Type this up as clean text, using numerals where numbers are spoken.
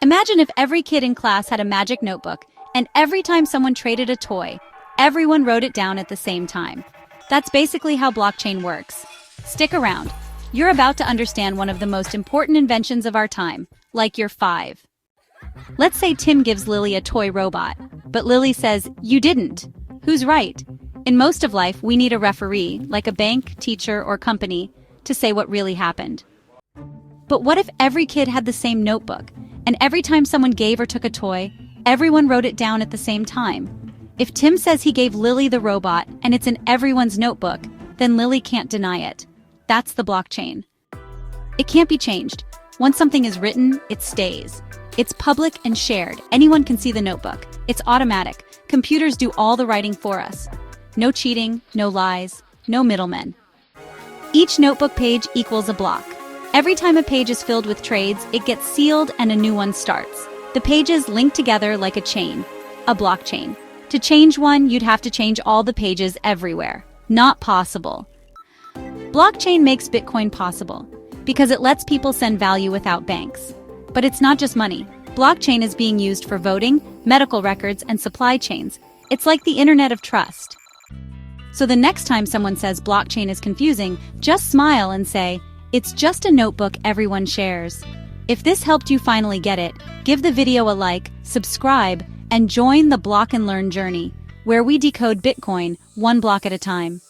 Imagine if every kid in class had a magic notebook, and every time someone traded a toy, everyone wrote it down at the same time. That's basically how blockchain works. Stick around. You're about to understand one of the most important inventions of our time, like you're 5. Let's say Tim gives Lily a toy robot, but Lily says, "You didn't." Who's right? In most of life, we need a referee, like a bank, teacher, or company, to say what really happened. But what if every kid had the same notebook, and every time someone gave or took a toy, everyone wrote it down at the same time? If Tim says he gave Lily the robot, and it's in everyone's notebook, then Lily can't deny it. That's the blockchain. It can't be changed. Once something is written, it stays. It's public and shared. Anyone can see the notebook. It's automatic. Computers do all the writing for us. No cheating, no lies, no middlemen. Each notebook page equals a block. Every time a page is filled with trades, it gets sealed and a new one starts. The pages link together like a chain, a blockchain. To change one, you'd have to change all the pages everywhere. Not possible. Blockchain makes Bitcoin possible because it lets people send value without banks. But it's not just money. Blockchain is being used for voting, medical records, and supply chains. It's like the internet of trust. So the next time someone says blockchain is confusing, just smile and say, "It's just a notebook everyone shares." If this helped you finally get it, give the video a like, subscribe, and join the Block and Learn journey, where we decode Bitcoin one block at a time.